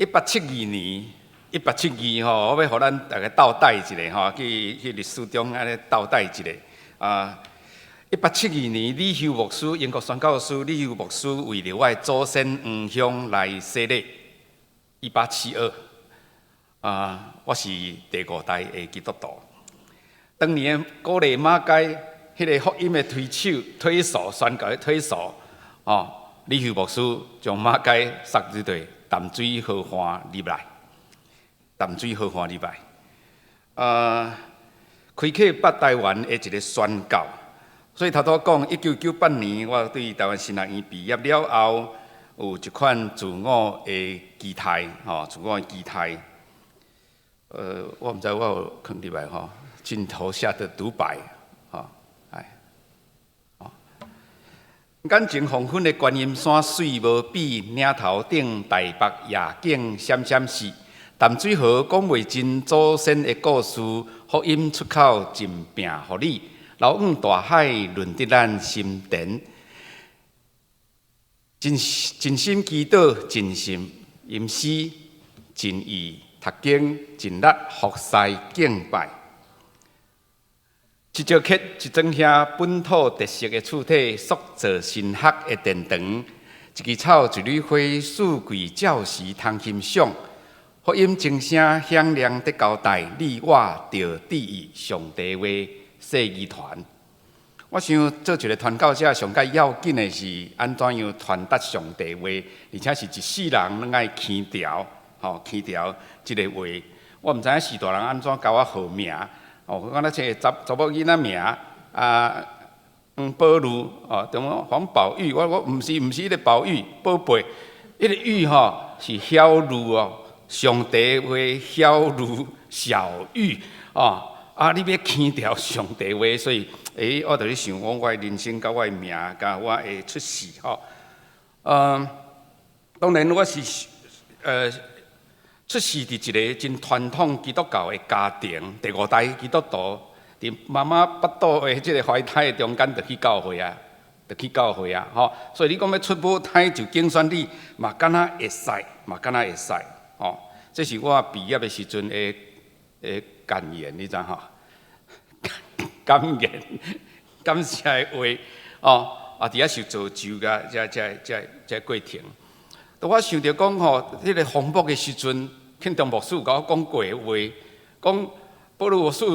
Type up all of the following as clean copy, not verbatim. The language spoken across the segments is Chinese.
1872年，1872吼，我要互咱大家倒带一下吼，去历史中安尼倒带一下啊。1872年，李修牧师，英国宣教师李修牧师为了我的祖先黄乡来洗礼。1872我是第5代的基督徒。当年鼓励马街迄个福音的推手宣教的推手李修牧师将马街塞入对淡水河畔入来，淡水河畔入来。开启北台湾的一个宣教。所以头拄讲，1998年我对台湾神学院毕业了后，有一款自我的期待，自我的期待。我毋知我有放入来镜头下的独白，眼前黄昏的观音山水无比，岭头顶台北夜景闪闪是。淡水河讲袂尽祖先的故事，福音出口尽拼互你。老远大海润得咱心田，真心祈祷，真心吟诗，真意读经，真力服侍敬拜。一招刻一装下本土特色的厝体，塑造神学的殿堂。一枝草一缕花，四季照时通欣赏。福音正声响亮的交代，你我着旨意上帝话。说义团，我想做一个传教者，上界要紧的是安怎样传达上帝话，而且是一世人拢爱牵条，牵条即个话。我毋知影四大人安怎教我号名，我讲那些查某囡仔名黄宝如黄宝玉，我毋是迄个宝玉，宝贝，迄个玉是小如上帝话小如小玉你要牵条上帝话，所以我就咧想，我的人生、甲我的命、甲我的出世当然我是出世伫一个真传统基督教的家庭，第5代基督徒，伫妈妈腹肚的即个怀胎的中间，就去教会所以你讲要出母胎就竞选你，嘛敢若会使，这是我毕业的时阵的感言，你知吼？感言、感谢的话伫遐受造就个，这过程。当我想着讲迄个洪福的时阵，庆中牧师有甲我讲过话，讲保罗牧师，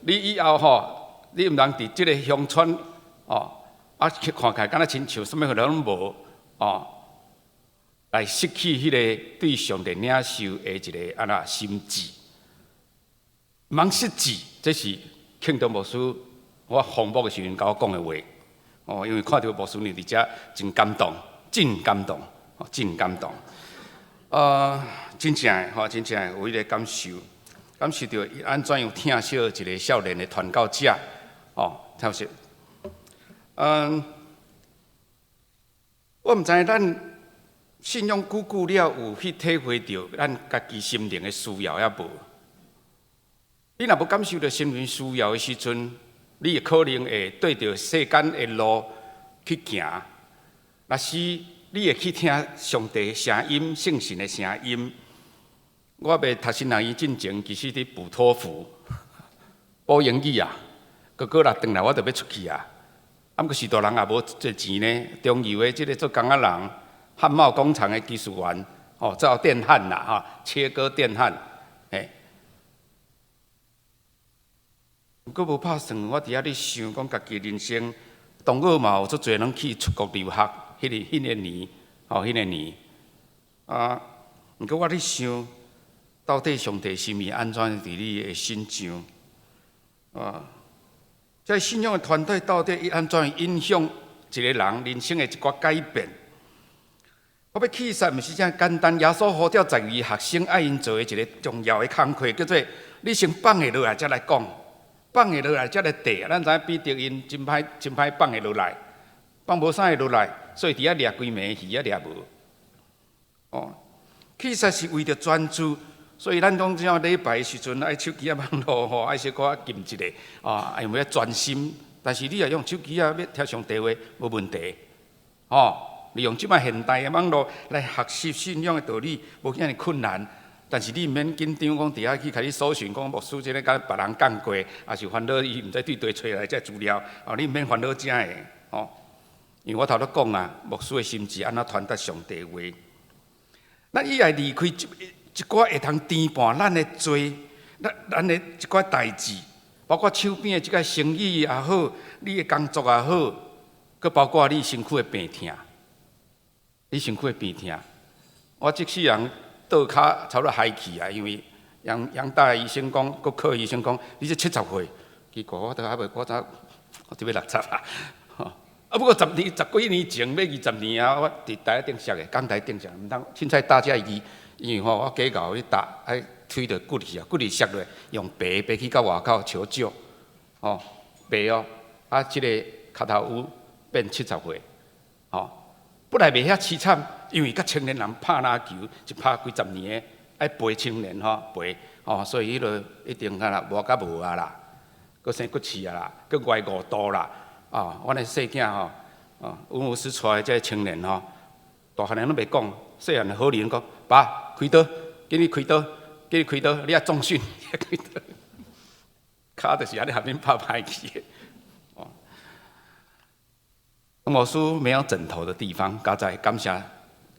你以后你毋通伫即个乡村去看起来敢若亲像什么人拢无来失去迄个对上帝领受的一个安那心志。茫失志，这是庆中牧师我洪福的时阵甲我讲的话。因为看到牧师你伫遮真感动，真感动。真正有迄个感受到伊安怎样疼惜一个少年的传教者，疼惜。我毋知咱信仰久了，有去体会到咱家己心灵的需要抑无？你若无感受到心灵需要的时阵，你会可能会对着世间的路去行。若是你会去听上帝的声音、圣神的声音。我袂读神学院进前，其实伫补托福、补英语哥若转来，我就要出去毋过许多人也无这钱呢。中油的即个做工仔人，汉茂工厂的技术员，造电焊切割电焊，毋过无拍算，我伫遐咧想讲家己人生，同学嘛有足侪人去出国留学。迄个年，迄个年，毋过我咧想，到底上帝心意安怎伫你的心上？在信仰的团队到底伊安怎影响一个人人生的一寡改变？我要起誓，毋是遮简单。耶稣呼召12个学生，爱因做的一个重要的工课，叫做你先放下落来，才来讲；放下落来，才来地。咱知影彼得因真歹放下落来，放无啥下落来。所以伫遐掠规暝鱼掠无，其实是为着专注。所以咱讲这样礼拜时阵，爱手机网络爱小可禁一下，因为要专心。但是你若用手机要听上帝话，无问题，利用即摆现代的网络来学习信仰的道理，无遐尼困难。但是你毋免紧张，讲伫遐去甲你搜寻，讲牧师即个甲别人讲过，也是烦恼伊毋知对地找来这资料，你毋免烦恼这个因为我头拄讲啊，牧师的心志安怎传达上帝话。咱以来离开一寡会通颠簸咱的罪，咱的一寡代志，包括手边的即个生意也好，你的工作也好，佮包括你身躯的病痛，你身躯的病痛，我即世人。倒脚差不多害去啊！因为杨大医生讲，国科医生讲，你这70岁，结果我都还未，我就要60啊！不过10几年前，要20年啊，我伫台顶上的，港台顶上，毋通凊彩搭遮伊，因为我假搞去搭，推着骨去啊，骨力摔落，用爬去到外口求救，爬即个脚头有变70岁，本来袂遐凄惨。因为甲青年人拍篮球，一拍几十年的，爱陪青年陪所以迄落一定无甲无啊啦，佮生骨刺啊啦，佮歪5度啦，阮的细囝温时出来这青年大汉人拢袂讲，细汉的好人讲，爸开刀，今日开刀，你啊重训，开刀，脚就是安尼下面拍歹去的。牧师没有枕头的地方，加在感谢。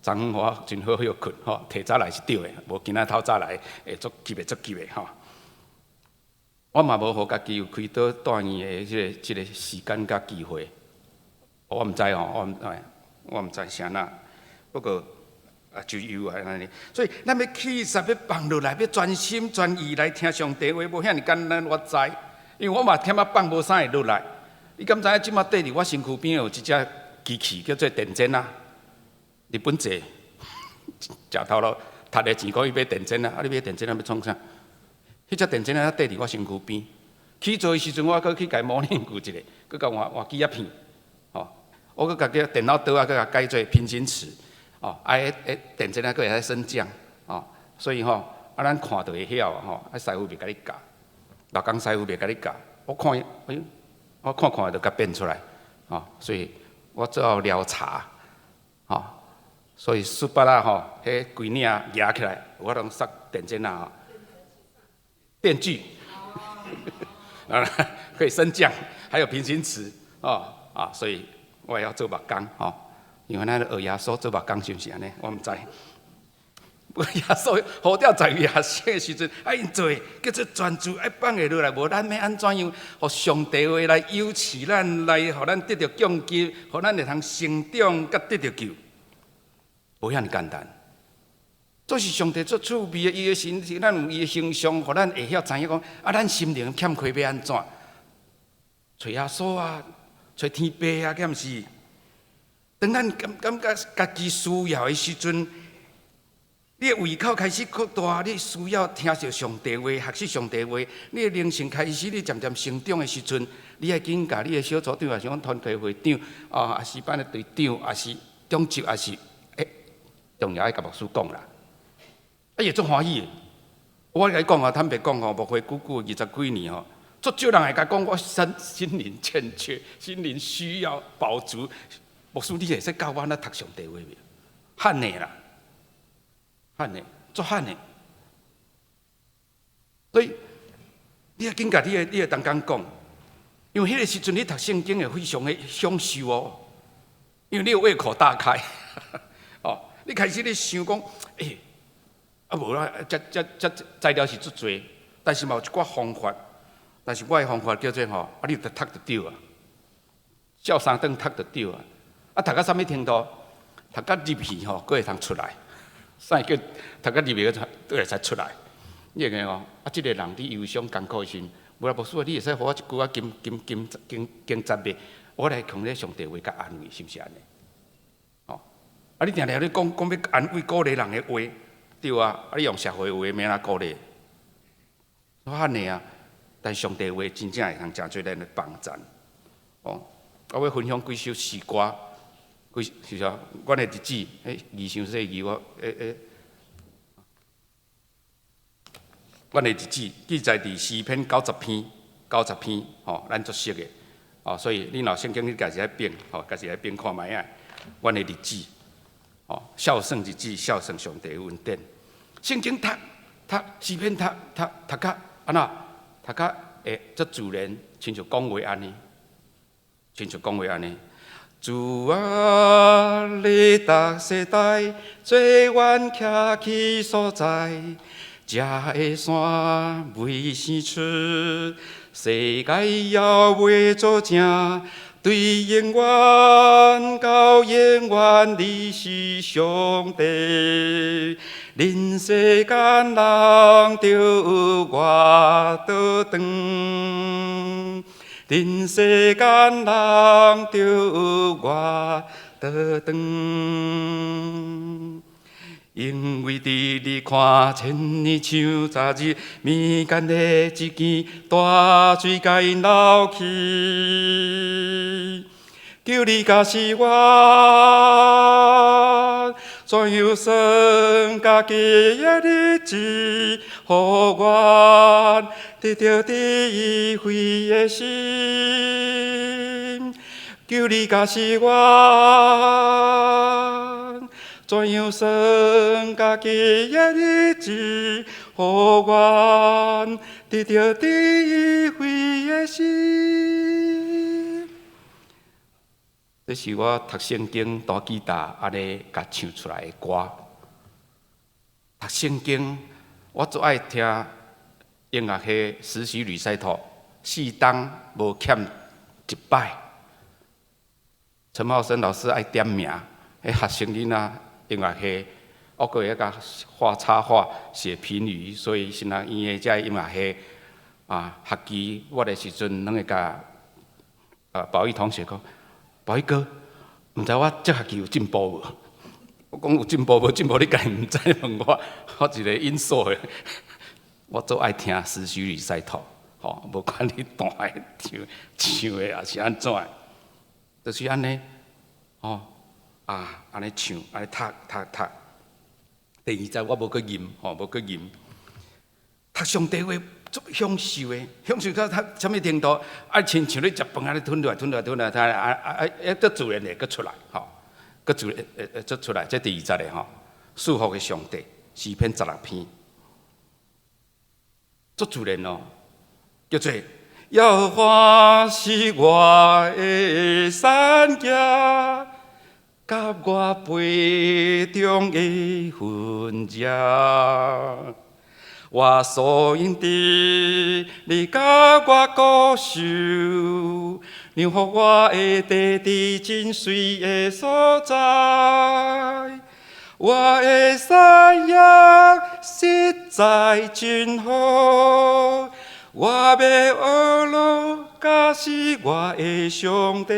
昨昏我真好休困，提早来是对的，无今仔透早来会足急的我嘛无互家己有开刀住院的即个时间甲机会，我毋知我毋知啥呐。不过就有安尼，所以咱要起誓要放落来，要专心专意来听上帝话，无遐尼简单。我知，因为我嘛忝放无啥会落来。你敢知影即马缀伫我身躯边有一只机器叫做电针啊？日本济，食头路，赚的钱可以买电针啊！你买电针要创啥？迄只电针啊，缀伫我身躯边。起做的时阵，我搁去甲模拟过一下，搁甲换机啊片，我搁甲电脑刀啊，搁甲改做平行尺，电针啊，搁会使升降，所以咱看就会晓师傅袂甲你教，老公师傅袂甲你教，我看就甲变出来，所以我只好撩茶，所以书包啦迄规领夹起来，我拢塞电针啊，电锯，可以升降，还有平行尺，所以我也要做目工，因为咱学耶稣做目工是毋是安尼？我毋知。不过耶稣呼召在耶稣的时阵，因做叫做专注，放下落来，无咱要安怎样？互上帝话来优持咱，来互咱得到降级，互咱会通成长，甲得到救。无遐尼简单，这是上帝做趣味的，伊的神是咱有伊的形象，互咱会晓知影讲咱心灵欠缺要安怎？找耶稣啊，找天父啊，敢毋是？当咱感觉家己需要的时阵，你的胃口开始扩大，你需要听着上帝话，学习上帝话，你的灵性开始你渐渐成长的时阵，你爱紧甲你的小组长，也是阮团契会长，也是班的队长，也是中级，也是。重要爱甲牧师讲啦，伊足欢喜的。我甲伊讲坦白讲牧会久久20几年足少人会甲讲我心灵欠缺，心灵需要饱足。牧师，你会使教我安怎读上帝话未？罕的啦，罕的，足罕的。所以你要紧甲你的同工讲，因为迄个时阵你读圣经会非常的享受因为你的胃口大开。你开始咧想讲，无啦，这材料是足多，但是嘛有一寡方法，但是我的方法叫做你得读得到啊，照三顿读得到啊，读到啥物程度？读到入去佫会通出来，啥叫读到入去都会使出来？你个即个人你忧伤艰苦心，无啦，牧师你会使互我一句经节的，我来从咧上帝话甲安慰，是毋是安尼？你定定咧讲要安慰鼓励人的话，对啊！你用社会话免哪鼓励，罕的啊！但上帝话真正会通真做咱的帮助。我要分享几首诗歌，是啥？阮的日子，二上世纪阮的日子记载伫诗篇90篇，咱足熟的，所以你若圣经你家己来编，家己来编看卖啊！阮的日子，哦，孝顺日子，孝顺上帝的恩典。圣经读诗篇读到安怎？读到会足自然，亲像讲话安尼，亲像讲话安尼。主啊，你逐世代做阮徛起所在，这个山未生出，世界要为作证。对永远到永远，你是上帝。人世间人着有我倒长，人世间人着有我倒长。因为伫你看千年像昨日，暝间的一件大水甲因流去，求你甲是我，怎样算家己的日子，予我得到智慧的心，求你甲是我。怎样算家己的日子，予我得到智慧的心？这是我读圣经、弹吉他安尼甲唱出来的歌。读圣经，我最爱听音乐系实习吕赛图，4档无欠一摆。陈茂生老师爱点名，迄学生囡仔。音乐系，我个会甲画插画、写评语，所以新人院的这音乐系学期我的时阵，拢会甲宝玉同学讲，宝玉哥，毋知我这学期有进步无？我讲有进步无？进步你家己毋知问我，我一个因素的，我最爱听思绪里赛图，吼，无管你弹的、唱的也是安怎的，就是安尼，吼。安尼唱，安尼读。第二节我无去吟，无去吟。读上帝话足享受的，享受到什么程度？亲像你食饭安尼吞落来，足自然的佫出来，佫自然足出来。这第二节的束缚的上帝，诗篇16篇，足自然哦，叫做耶和华是我的山脚。甲我杯中的分者，我所应的，你甲我固守，让予我会得伫真水的所在。我的山野实在真好，我要学咯，甲是我的上帝。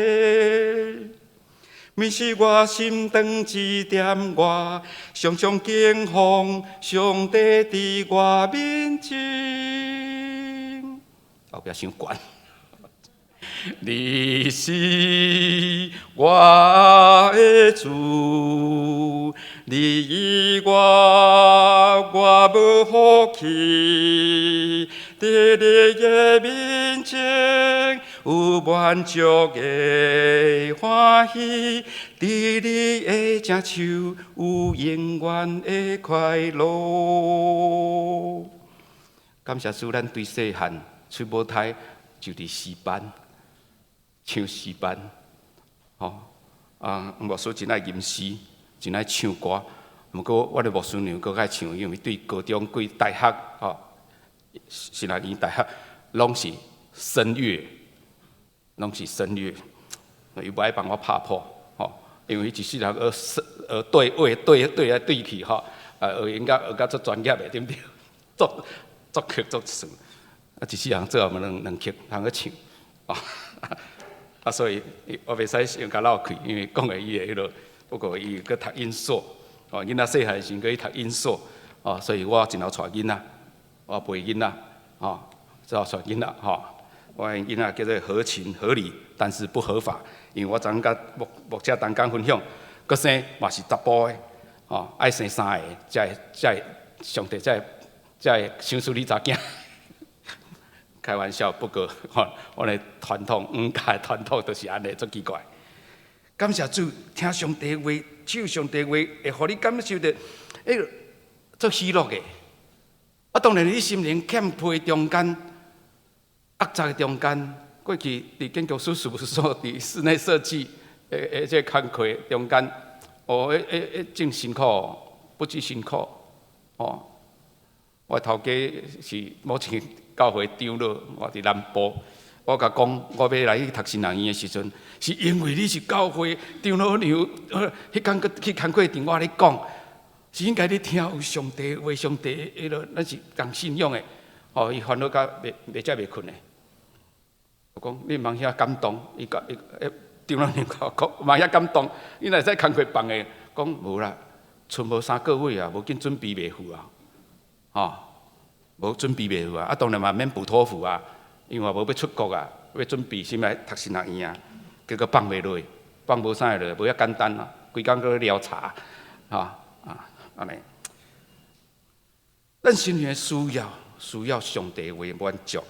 每是我心肠指点我，常常敬奉上帝伫我面前。后壁伤悬。你是我的主，你依我无放弃，伫你的面前。有满足的欢喜，伫你的正手有永远的快乐。感谢主，咱对细汉出舞台就伫诗班，唱诗班，牧师真爱吟诗，真爱唱歌。毋过我的牧师娘佫爱唱，因为对高中、对大学，新南医大学拢是声乐。拢是声乐，伊无爱帮我拍谱，因为伊一世人学对位对来对去，学音乐学到足专业的，对毋对？作曲作词，一世人做后两曲通去唱，所以我袂使用甲闹气，因为讲的伊的迄落，不过伊搁读音硕，囡仔细汉时搁去读音硕，所以我真后带囡仔，我陪囡仔，只好带囡仔，我的囡仔叫做合情合理，但是不合法。因为我昨甲牧者同工分享，佮生嘛是查甫的，爱生3个，才会上帝才会赏赐你查囝。开玩笑，不过我的传统，家的传统就是安尼，足奇怪。感谢主，听上帝话，唱上帝话，会互你感受到做喜乐的。啊，当然你心灵欠配中间，压榨的中间，过去伫建筑师事务所伫室内设计这工课中间，真辛苦，不止辛苦，哦。我头家是目前教会长老，我伫南部。我甲讲，我要来去读新人院的时阵，是因为你是教会长老娘，迄工去工课场，我咧讲，是应该你听有上帝话，上帝咱是共信仰的。哦，伊烦恼甲袂才袂困的。我讲你茫遐感动，伊甲长老娘甲我讲，茫遐感动，你若在工课房的，讲无啦，剩无3个月啊，无紧准备袂赴啊。哦，无准备袂赴啊！当然嘛免补托付啊，因为我无要出国啊，要准备先来读新学院啊，结果放袂落，放无啥落，无遐简单啊，规工搁聊茶，安尼。咱生命需要上帝为满足，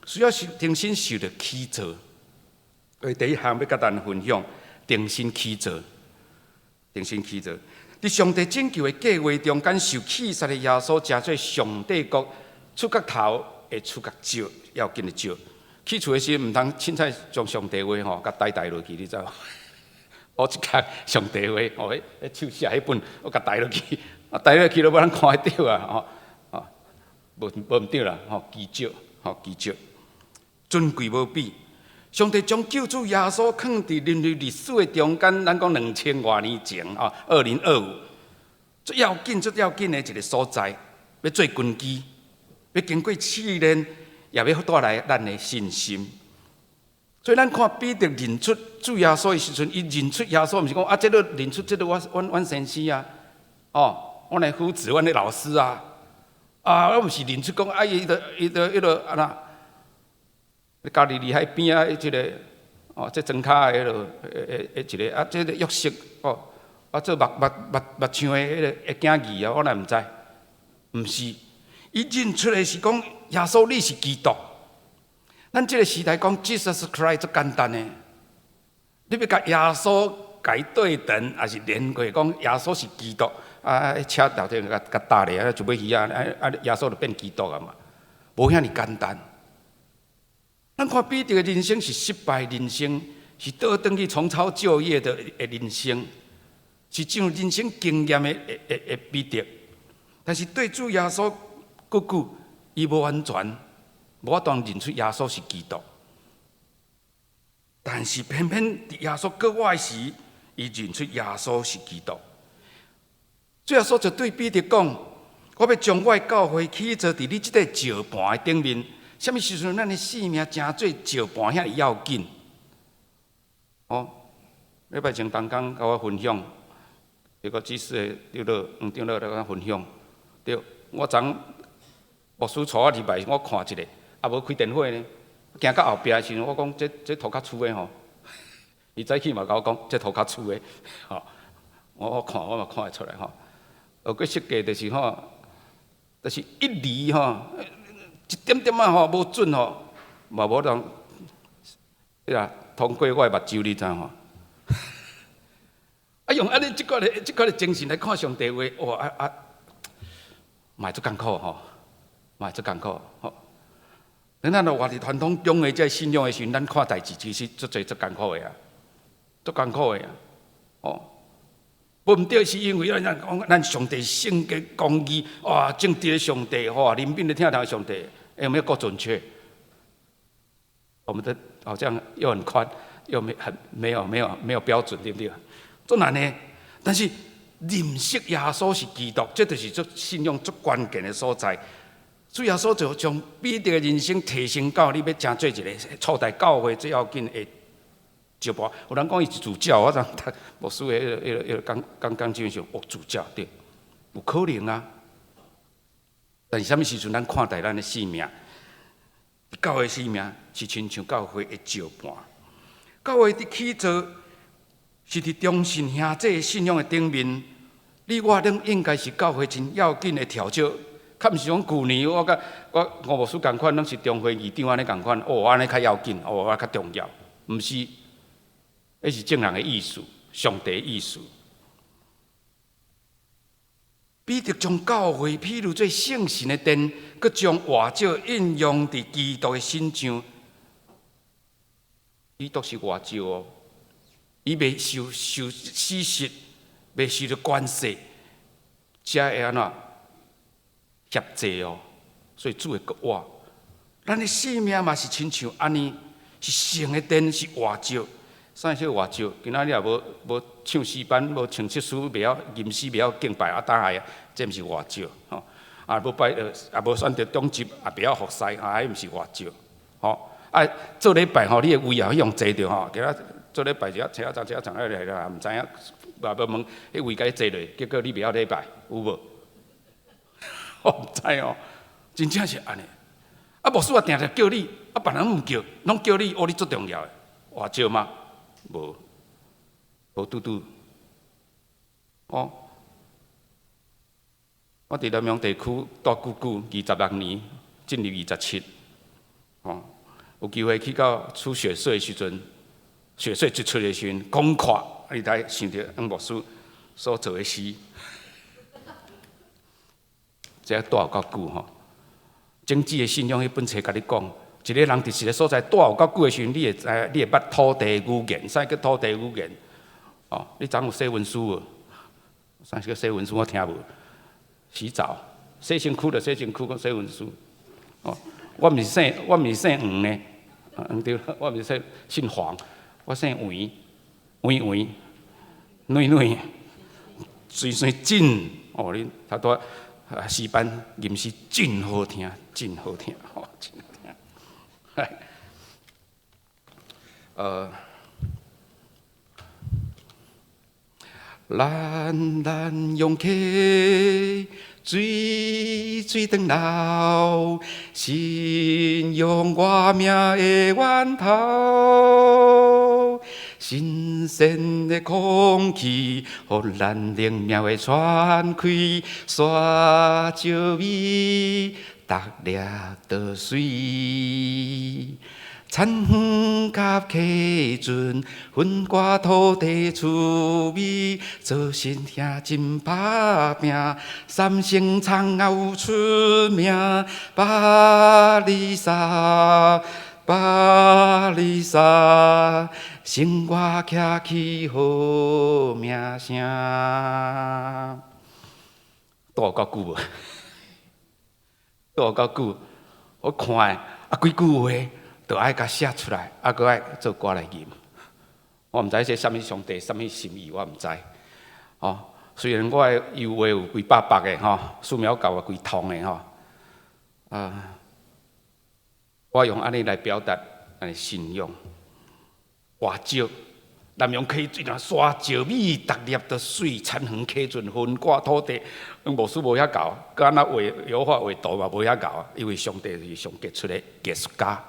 需要重新受到启造。所以第一项要甲咱分享，重新启造，重新启造。伫上帝拯救的计划中间，受启杀的耶稣，成做上帝国出角头的出角石，要紧的石。起厝的时，毋通凊彩将上帝话吼，甲带落去，你知无？我一看上帝话，迄手写迄本，我甲带落去，带落去都无人看得到啊！无毋对啦，奇迹，奇迹，尊贵无比。上帝将救主耶稣放伫人类历史的中间，咱讲2000多年前，2025，最要紧的一个所在，要做根基，要经过试炼，也要带来咱的信心。所以咱看彼得认出主耶稣的时阵，伊认出耶稣，毋是讲这个认出这个阮先生啊，阮的夫子，阮的老师啊，我毋是认出讲伊个安那。家己伫海边啊，即个这装脚的一个这个约瑟做目像的囝儿我哪毋知，毋是，伊认出的是讲耶稣你是基督。咱这个时代讲 Jesus Christ 最简单的，你要甲耶稣改对等，还是连过讲耶稣是基督车头顶甲搭咧，就要去耶稣就变基督啊嘛，无遐尼简单。咱看彼得的人生是失败人生，是倒转去重操旧业的人生，是进入人生经验的彼得。但是对主耶稣佫久，伊无完全，无法当认出耶稣是基督。但是偏偏伫耶稣搁活时，伊认出耶稣是基督。主耶稣就对彼得讲：“我要将我的教会起造伫你即个石盘的顶面。”什么时阵，咱的性命真做石盘遐尼要紧？礼拜前刚刚甲我分享，这个祭司的长老来甲我分享。对，我昨牧师带我入来，我看一下，无开电火呢。行到后壁的时阵，我讲这涂较粗的吼。伊早起嘛甲我讲，这涂较粗的，我看我嘛看会出来吼。个设计就是就是一厘一点点无准嘛无当通过我的目睭，你知吼？用安尼即个的精神来看上帝话，哇嘛会足艰苦嘛会足艰苦等咱活伫传统中的这信仰的时阵，咱看代志其实足艰苦的足艰苦的无毋对，是因为咱上帝圣洁公义正直的上帝怜悯的听头的上帝，有没有够准确？我们的好像又很宽，又没有标准，对不对？做难呢？但是认识耶稣是基督，这就是做信仰最关键的所在。主耶稣就将彼得的人生提升到你要成做一个初代教会最要紧的石盘。有人讲伊是主教，我昨读牧师的刚进去主教对，有可能啊。但是什么时阵咱看待咱的性命？教会性命是亲像教会的石盘。教会的起造是伫忠信兄弟信仰的顶面，你我拢应该是教会真要紧的条件。较毋是讲旧年我牧师共款，拢是中会议长安尼共款，安尼较要紧，安尼较重要，毋是。迄是正人的意思，上帝的意思。彼得将教会譬如做圣神的殿，佮将话照应用伫基督的身上。基督是话照哦，伊袂受死蚀，袂受到关系，才会安怎协济哦。所以主会搁话，咱的性命嘛是亲像安尼，是圣的殿，是话照。啥叫话照？今仔日也无唱诗班，无唱七书，袂晓吟诗，袂晓敬拜啊，打下啊，这毋是话照吼。啊，无拜也无选择中级，也袂晓服侍，啊，迄毋是话照。吼，啊，做礼拜吼，你的位也用坐着吼，今仔做礼拜只车站来啦，毋知影，也无问，迄位该坐落，结果你袂晓礼拜，有无？我毋知哦，真正是安尼。啊，牧师也定定叫你，啊，别人毋叫，拢叫你，哦，你最重要的，话照吗？无拄拄。哦，我伫南洋地区住久26年，进入27。哦，有机会去到出血水的时阵，血水一出的时阵，讲看，你才想到杨牧师所做的事。这住有够久吼，政治的信仰迄本册甲你讲。一个人伫一个所在住有够久的时阵，你会知，你会捌土地语言，啥叫土地语言？哦，你昨有写文书无？啥叫写文书？我听无。洗澡，洗身躯就洗身躯，讲写文书。哦，我毋是姓黄呢，对，我毋是姓黄，我姓黄，软，水真。哦，你头拄诗班吟诗真好听，真好听，哦，真好听。咱用起水长流，信用我命的源头。新鲜的空气，互咱灵命会喘开，沙石味，逐粒都水。田园甲溪船，分割土地趣味，做神兄真打拼，三星苍后出名，巴黎沙，生活徛起好名声。住有够久无？住有够久，我看的几句话。就爱甲写出来，搁爱做歌来吟。我毋知这什么上帝，什么心意，我毋知。哦，虽然我的油画有几百个吼，素描教有几通的吼，我用安尼来表达安尼信仰。话照，南洋溪水若沙石米，逐粒都水，田园溪船分割土地，牧师无遐教，佮安那画油画画图嘛无遐教，因为上帝是上杰出的艺术家。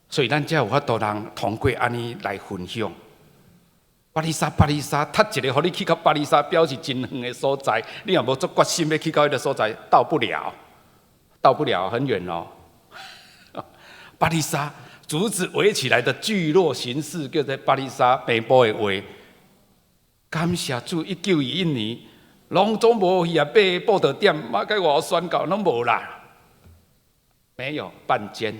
所以咱才有法度人通过安尼来分享。巴黎沙，读一个，互你去到巴黎沙，表示真远的所在。你若无做决心要去到迄个所在，到不了，很远哦。巴黎沙，竹子围起来的聚落形式，叫做巴黎沙平埔的话。感谢主，1921年，拢总无去啊，报道点，马该我宣告，拢无啦。没有半间，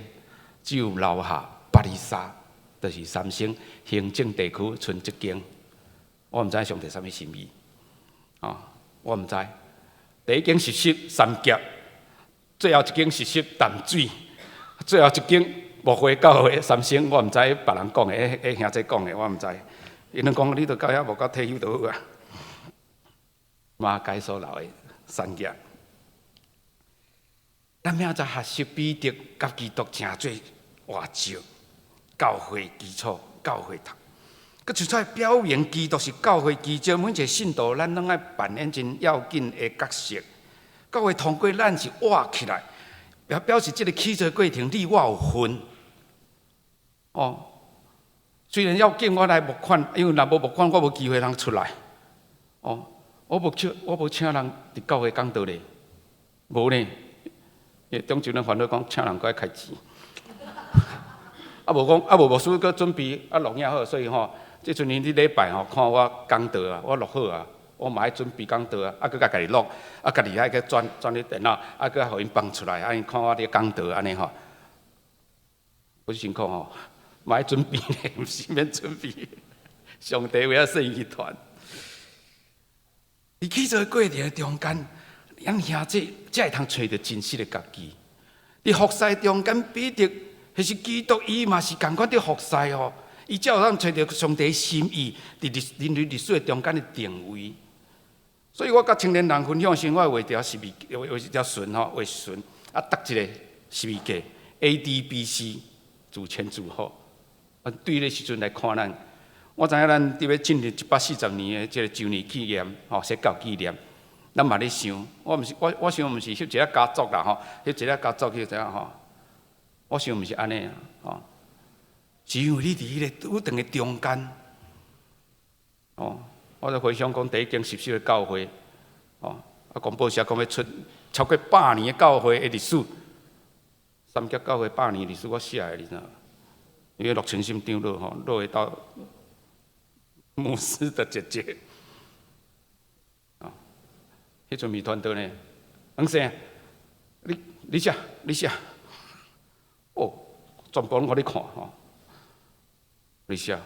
只有留下巴黎沙，就是三星行政地区剩一间。我毋知上帝什么心意，我毋知。第一间实习三甲，最后一间实习淡水，最后一间木花教会三星，我毋知别人讲的，迄兄弟讲的，我毋知。因拢讲你都到遐无到退休就好啊。马街所留的三甲。咱明仔学习彼得甲基督正做话照，教会基础，教会读。佮就在表明基督是教会基础，每一个信徒咱拢爱扮演真要紧的角色。教会通过咱是活起来，表示这个起造过程你我有份。哦，虽然要紧我来募款，因为若无募款，我无机会通出来。哦，我无请人伫教会讲道理，无呢。中州人烦恼讲，请人过来开钱，无牧师佮准备录影好，所以即阵你礼拜看我讲道啊，我录好啊，我嘛爱准备讲道啊，佮家己录，家己爱去转去电脑，佮互因放出来，因看我咧讲道安尼不辛苦嘛爱准备咧，毋是免准备。上帝为了说一团，伫起做过程中间，咱兄弟才会通找到真实的家己。伫服侍中间，彼得还是基督，伊嘛是共款伫服侍伊才有通找到上帝的心意，伫人类历史中间的定位。所以我甲青年人分享生活画条画条顺画顺搭一个12格 ADBC 自前自后。对迄时阵来看咱。我知影咱伫要进入140年的即个周年纪念，佛教纪念，咱嘛咧想，我想毋是翕一个家族啦，翕一个家族去怎样我想毋是安尼啊，是因为你伫迄个有长的中间，我就回想讲第一间14个教会，广播社讲要出超过100年的教会的历史，三甲教会100年历史我写的，你知道？因为陆清心长老落会到。牧师的姐姐，迄阵咪团队呢？黄生，你写，全部拢互你看你写，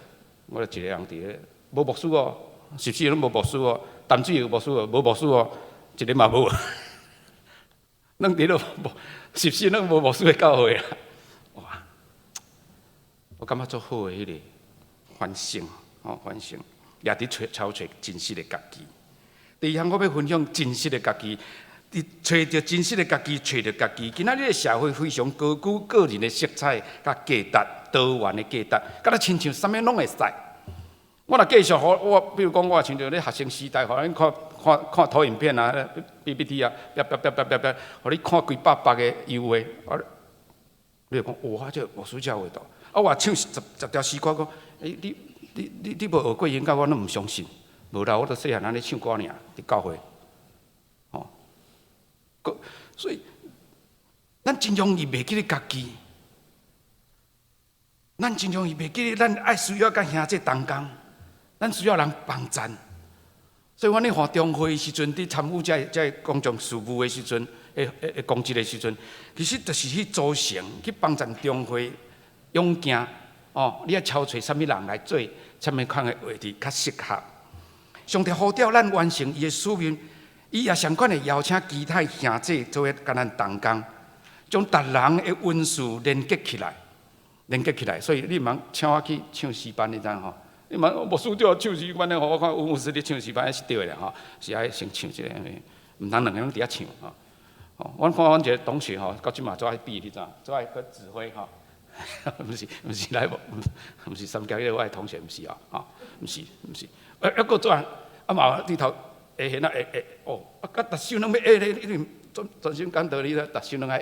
我一个人伫咧，无牧师14个拢无牧师淡水有牧师无牧师一个嘛无，咱伫咧14个拢无牧师的教会啦，哇！我感觉足好诶，迄个反省。反省，也伫找真实的家己。第二项，我要分享真实的家己，找到真实的家己，找到家己。今仔日的社会非常高举个人的色彩、甲价值、多元的价值，甲咱亲像啥物拢会使。我若继续比如讲，我亲像咧学生时代，互恁看投影片啊、PPT 啊，互你看几百个优惠，你就讲哇，这无输遮画图。我唱10条诗歌，讲你无学过音乐，我拢毋相信。无啦，我都细汉安尼唱歌尔，伫教会。所以，咱真容易袂记咧家己，咱真容易袂记咧，咱爱需要甲兄弟同工，咱需要人帮衬。所以，阮咧活中会时阵，伫参与这公众事务的时阵，公职的时阵，其实就是去组成，去帮衬中会勇行。你要挑找啥物人来做，啥物款的位置较适合。上帝呼召咱完成伊的使命，伊也相款会邀请其他兄弟做伙甲咱同工，将逐人的运数连接起来。所以你茫请我去唱诗班，你知吼？你茫牧师叫我唱诗班咧，我看牧师咧唱诗班是对的是爱先唱一个，毋通两个人伫遐唱阮看阮一个同学到即嘛做爱比，你知？做爱去指挥毋是来毋是三甲迄个我的同学，毋是毋是，抑个做嘛里头会现甲逐首拢要下咧，因为专心讲道理咧，逐首拢爱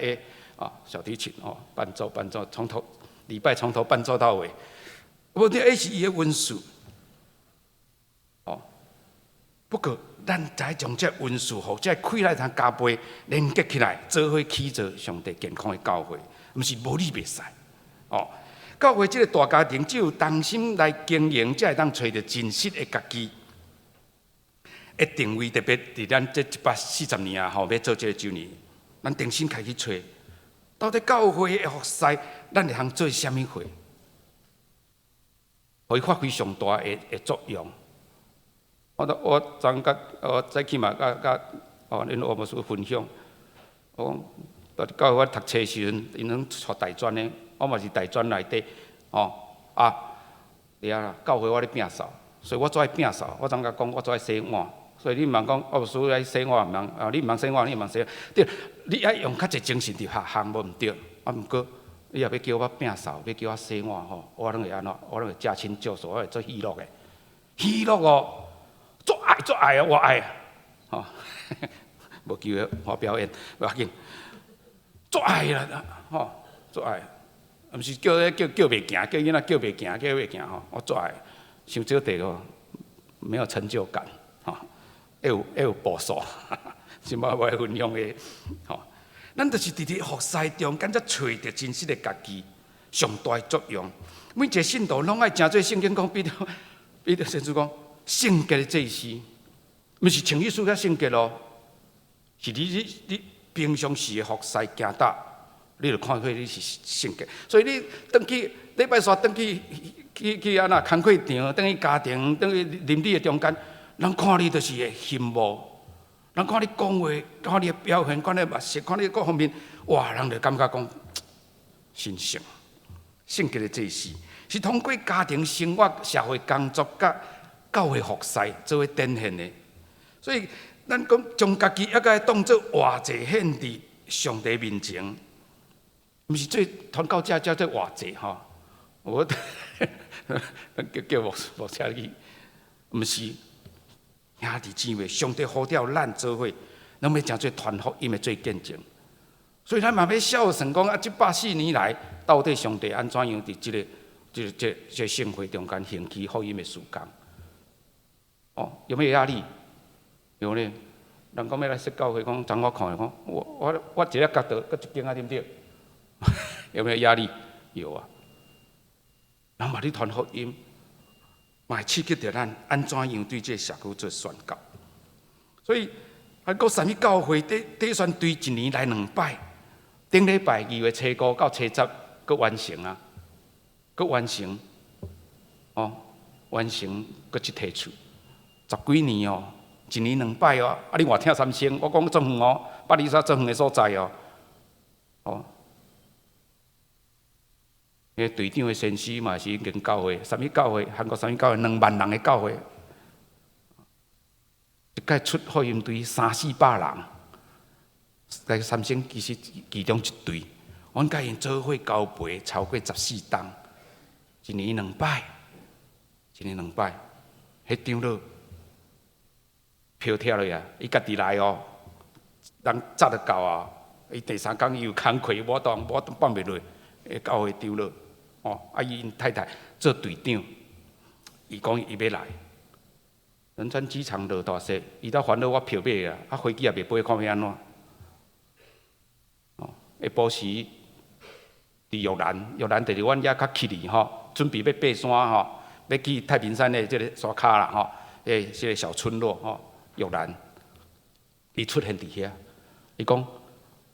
下小提琴伴奏，从头礼拜从头伴奏到尾，无这是伊的温数不过咱才将这温数互这开来通加倍连接起来，做伙起造上帝健康的教会，毋是无你袂使。教会这个大家庭，只有同心来经营，才会当找到真实的家己的定位。特别伫咱这140年要做这个周年，咱重新开始找，到底教会的服侍，咱会通做啥物货，互伊发挥上大的作用。我昨甲早起嘛，甲恁牧师分享，我讲到我读册时阵，因拢带大专的。我嘛是大专内底，教会我咧摒扫，所以我做爱摒扫。我昨甲讲，我做爱洗碗，所以你毋通讲，牧师爱洗碗，毋通你毋通洗碗，你毋通洗。对，你爱用较侪精神伫项无毋对。毋过，你若要叫我摒扫，要叫我洗碗我拢会安怎？我拢会驾轻就熟，我会做喜乐的。喜乐足爱我爱无机会我表演，不要紧，足爱啦，足爱。毋是叫袂行，叫囡仔叫袂行，我做爱，伤少地没有成就感，要有步数，是我会分享的，咱就是伫服侍中，敢才找到真实的家己，上大的作用。每一个信徒拢爱诚做圣经讲，彼得先生讲，圣洁的祭司，毋是穿衣服较圣洁咯，是你平常时的服侍行道，你就看出你是圣洁。所以你转去礼拜三转去安那工课场，转去家庭，转去邻里的中间，人看你就是会羡慕，人看你讲话，看你的表现，看你的目色，看你各方面，哇，人就感觉讲神圣。圣洁的祭司是通过家庭生活、社会工作、甲教会服侍作为展现的。所以，咱讲将家己也该当作活祭献伫上帝面前，毋是做传教者叫做活祭吼。我叫牧车去，毋是兄弟姊妹，上帝呼召咱做伙，咱要诚做传福音的做见证。所以咱嘛要孝顺讲啊，这140年来，到底上帝安怎样伫这盛会中间行起福音的事工？哦，有没有压力？有呢。人讲要来说教会，讲怎我看讲，我一个角度，搁一间啊，对不对？有没有压力？有啊。人嘛，你传福音，嘛刺激着咱安怎样对这社区做宣告。所以，还搁三一教会第选对1年来2摆。顶礼拜2月初5到初10，搁完成啊，搁完成，哦，完成，搁一提出，10几年哦，1年2摆哦，啊，你外听3声，我讲足远哦，823足远的所在哦，哦，迄队长的先师嘛是已经教会，三一教会，韩国三一教会2万人的教会，一届出福音队300-400人。在3星其实其中一队，阮甲因做伙交陪超过14档，1年2摆，1年2摆，迄张了票贴落啊，伊家己来哦，人早就到啊，伊第3天伊有工课，我放袂落，教会丢了，哦，啊伊因太太做队长，伊讲伊要来，仁川机场落大雪，伊才烦恼我票买啊，啊飞机也袂飞，看要安怎？下晡时，伫玉兰就是阮遐较起哩吼，准备要爬山吼，要去太平山的即个山骹啦吼，即个小村落吼，玉兰，伊出现伫遐，伊讲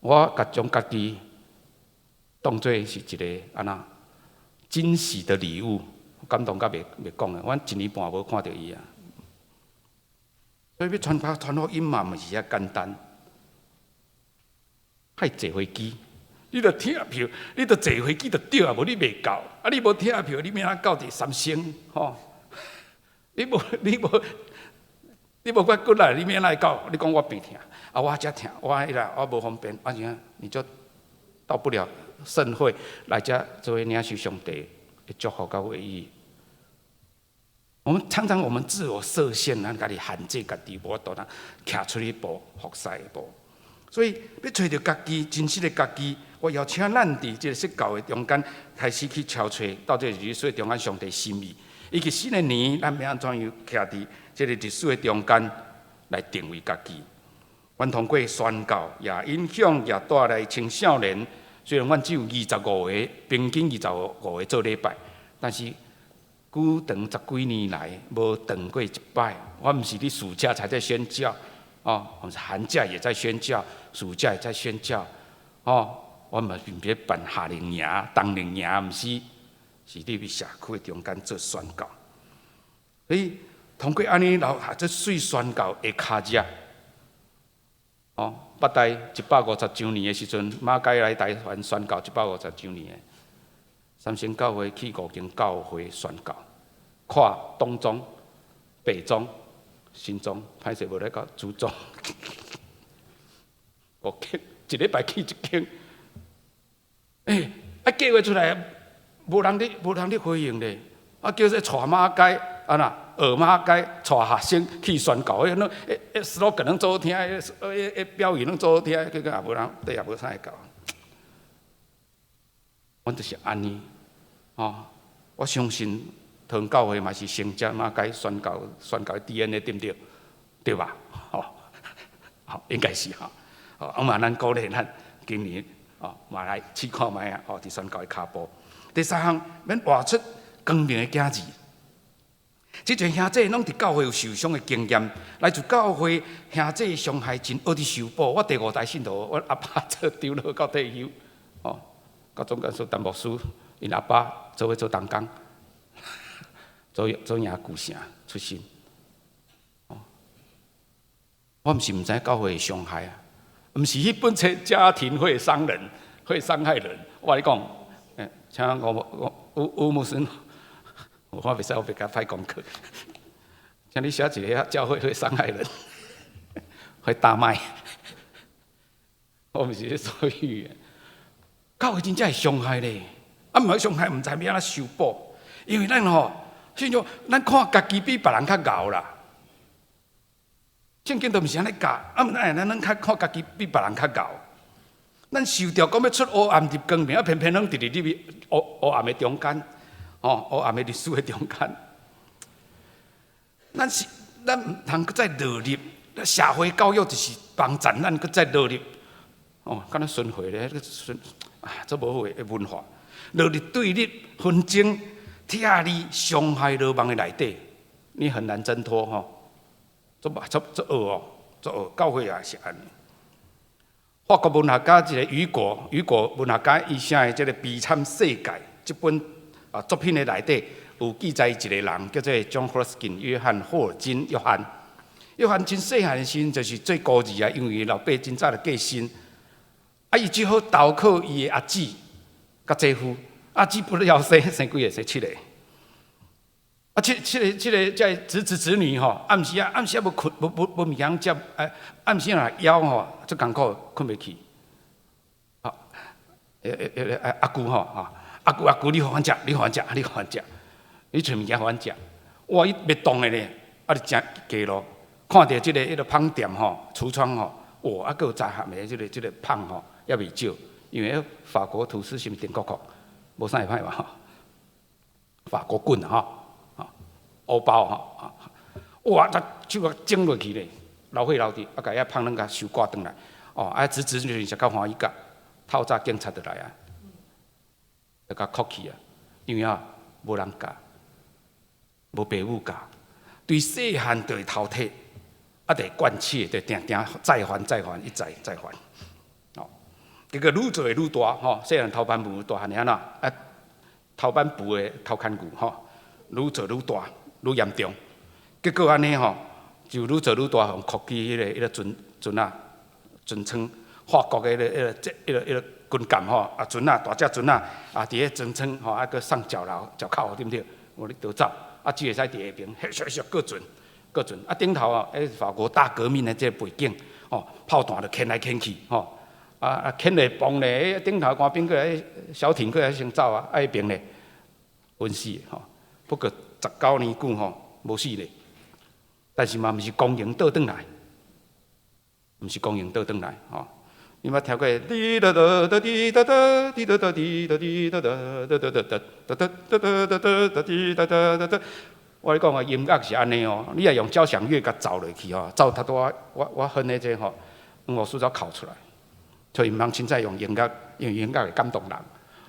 我将家己当作是一个安那惊喜的礼物，感动甲袂讲的，阮1年半无看到伊啊，所以要传福音嘛，毋是遐简单。太坐飞机，你着听票，你着坐飞机着对啊，无你袂到。啊，你无听票，你免到伫3星吼？你无法过来，你免来到？你讲我病听，啊，我遮听，我迄啦，我无方便，啊怎你就到不了盛会来遮作为领受上帝的祝福甲回忆。我们常常我们自我设限，咱家己限制家己，无多人徛出一步服侍一步。所以要找到家己真实的家己，我邀请咱伫这个说教的中间开始去敲找到这日水中间上帝心意。以及新的年，咱要安怎样徛伫这个日水的中间来定位家己？阮通过宣教也影响也带来青少年。虽然阮只有25个，平均25个做礼拜，但是久长10几年来无断过一摆。我毋是伫暑假才在宣教。哦，我们寒假也在宣教，暑假也在宣教。哦，我们并别办夏令营、冬令营，毋是，是伫社区中间做宣教。所以通过安尼留下这水宣教的脚迹。哦，北大150周年的时阵，马偕来台湾宣教150周年的，三星教会去5间教会宣教，跨东中、北中。新庄歹势无咧到主庄，5间一礼拜去1间，计划出来，无人咧回应咧，叫做带马街啊那学马街带学生去宣教，那slogan能做好听，标语能做好听，结果也无人，也无啥会搞。阮就是安尼，哦，我相信。同教会嘛是成只马街宣教的 DNA 对不对？对吧？好，应该是哈。嘛，咱鼓励咱今年嘛来试看卖啊，伫宣教的脚步。第三项，免活出光明的假字。这群兄弟拢伫教会有受伤的经验，来自教会兄弟伤害真学伫修补。我第5代信徒，我阿爸做长老到退休，到总干事陈牧师，因阿爸做伙做同工，做赢旧城出身。我毋是毋知教会会伤害啊，毋是迄本册家庭会伤人，会伤害人。我跟你讲，请吴牧师。我袂使，我别甲派功课。请你写一个教会会伤害人，会大卖。我毋是咧说语言，教会真正会伤害咧。毋会伤害，毋知要安怎修补。因为咱像种咱看家己比别人较敖啦。圣经都毋是安尼教，咱看家己比别人较敖。咱受着讲要出黑暗入光明，偏偏拢伫入黑暗的中间。黑暗的历史的中间，咱唔通再落入社会教育，就是帮咱搁再落入敢若顺回咧，这无好的文化，落入对立、纷争、拆离、伤害、落亡的内底，你很难挣脱做恶教会也是安尼。法国文学家一个雨果文学家伊写的这个《悲惨世界》这本。作品的内底有记载一个人叫做 John Ruskin 约翰霍尔金。约翰真细汉的时阵就是做孤儿啊，因为老爸真早就过身，伊只好投靠伊的阿姊甲姐夫，阿姊不了生几个生7个，七个这侄子侄女暗时啊无困无物件接，暗时啊枵足艰苦困袂去，阿姑阿姑，你互阮食，你互阮食，你找物件互阮食。哇，伊袂动的咧，就真鸡咯。看到即个迄个芳店橱窗哇，还佫有杂项的即个芳也袂少，因为法国吐司是毋是电国无啥会歹嘛法国棍欧包哇，手啊整落去咧，老血老滴，甲遐芳甲收挂转来，侄子女食到欢喜甲，透早警察就来啊。就甲哭去啊！因为无人教，无父母教，对细汉就会偷剔，就会惯切，就定再犯，一再再犯。结果愈做愈大，细汉偷班部大汉安怎？偷班部的偷看牛，愈做愈大，愈严重。结果安尼就愈做愈大，互哭去迄个船舱，法国的迄个。军舰船大只船伫迄船舱佫送脚口对不对？你倒走，只会使伫下边，咻各船，顶头法国大革命的这个背景，炮弹就牵来牵去，牵来崩咧，顶头官兵过来，小艇过来先走啊，迄边咧昏死不过19年久无死咧，但是嘛毋是公营倒转来，你捌听过？滴答答答滴答答滴答答滴答滴答答答答答答答答滴答答答。我讲啊，音乐是安尼你也用交响乐甲走落去走太多，我哼的这我塑造考出来，所以唔通凊彩用音乐，因为音乐会感动人，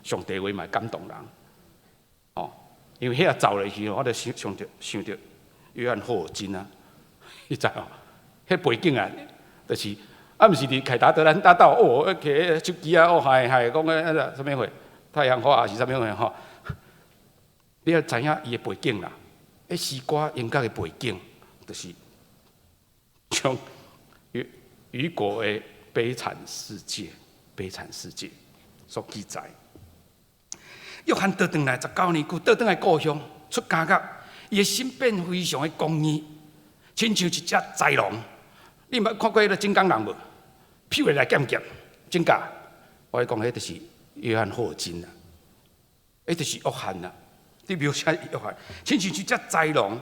上帝话嘛感动人。因为遐走落去我就想着约翰霍尔金啊，你知迄背景啊，就是。毋是伫凯达格兰大道摕手机啊，嗨，讲个啥物货，太阳花还是啥物货你要知影伊的背景啦。诗歌音乐的背景，就是像雨果的《悲惨世界》所记载。约翰倒转来19年久，倒转来故乡出家甲，伊的心变非常的公义，亲像一只豺狼。你捌看过迄个金刚狼无？瞟来剑，真假？我讲，迄就是约翰霍尔金啦，迄就是约翰啦。你描写约翰，亲像一只豺狼，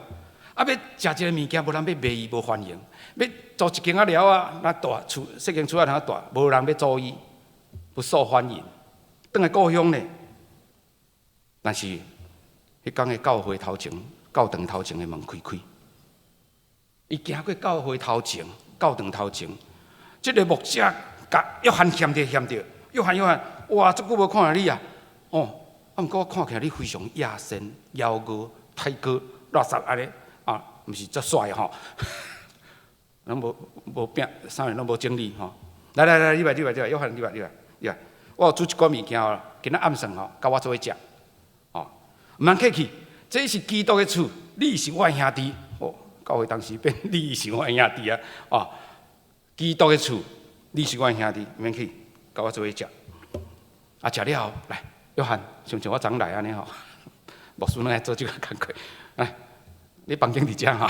要食一个物件，无人要卖伊，无欢迎；要做一间寮那大厝，细间厝那大，无人要注意，不受欢迎。倒来故乡呢，但是迄天的教会头前，教堂头前的门开，伊行过教会头前。教堂头前，这个牧者甲约翰嫌着，约翰，哇！足久无看到你啊！毋过我看起来你非常野生、妖哥、太哥、垃圾安尼啊，毋是足帅吼，拢无拼，啥物拢无整理吼。来，你来，约翰，你来，我有煮一罐物件吼，今仔暗算吼，甲我做伙食，哦，毋通客气，这是基督的厝，你是我兄弟，哦，教会当时变你是我兄弟啊，哦，基督的厝，你是我兄弟，毋免去，甲我做伙食，啊，食了后来。约翰，像我昨来安尼吼，牧师拢爱做这个工课。哎，你房间伫遮吼，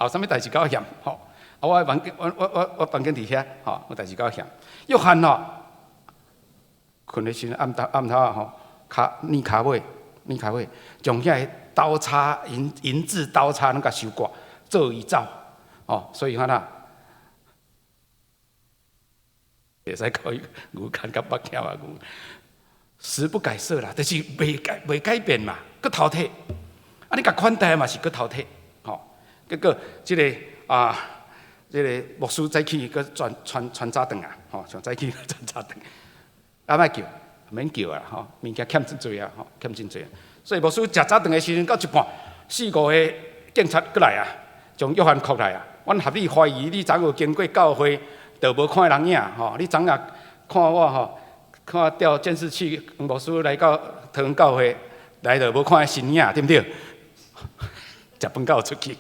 有啥物代志甲我嫌吼？啊，我房间，我房间伫遐吼，有代志甲我嫌。约翰吼，困的时暗头啊吼，拧骹尾，将遐个刀叉银质刀叉拢甲收挂，做伊走。哦，所以看呐，会使考伊牛看甲北跳啊牛。时不改色啦，就是未改变嘛，搁淘汰。啊，你甲款待嘛是搁淘汰，吼。结果即个牧师早起搁传早顿啊，吼，像早起传早顿，啊莫叫，免叫啊，吼，物件欠真侪啊，吼，欠真侪。所以牧师食早顿的时阵到一半，4、5个警察过来啊，将约翰铐来啊。阮合理怀疑你昨有经过教会，就无看人影，吼，你昨夜看我吼。看调监视器，牧师来到桃园教会，来就无看身影，对不对？食饭到出去，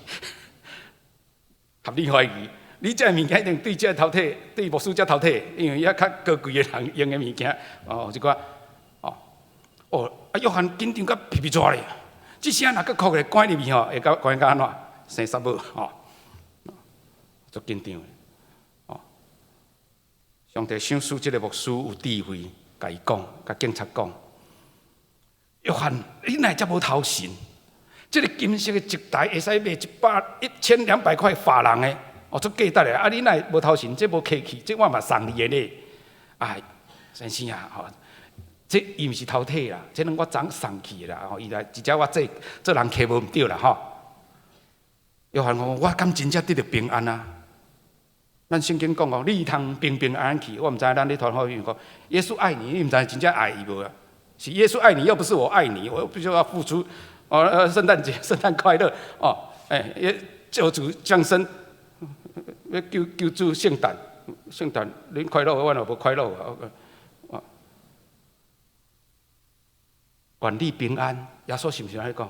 合理怀疑，你这物件一定对这淘汰，对牧师这淘汰，因为遐较高贵的人用的物件，哦，一寡，啊，约翰紧张甲皮皮抓咧，这声若搁哭咧，关入去吼，会关到安怎？生杀母，吼，足紧张的。上帝赏赐这个牧师有智慧，甲伊讲，甲警察讲：约翰，你哪遮无偷神？这个金色的烛台会使卖1200块法郎的，哦，足价值的。啊，你哪无偷神？这无客气，这我嘛送你的咧。啊，先生啊，吼，这伊毋是偷摕啦，这拢我昨送去啦。吼，伊来直接我做人客无毋对啦，吼。约翰讲：我敢真正得到平安啊！咱圣经讲哦，你通平安去。我毋知咱咧传福音讲，耶稣爱你，你毋知真正爱伊无啊？是耶稣爱你，又不是我爱你，我必须要付出。圣诞节，圣诞快乐哦！救主降生，要救主圣诞，恁快乐，我若无快乐啊！愿你平安，耶稣是毋是安尼讲？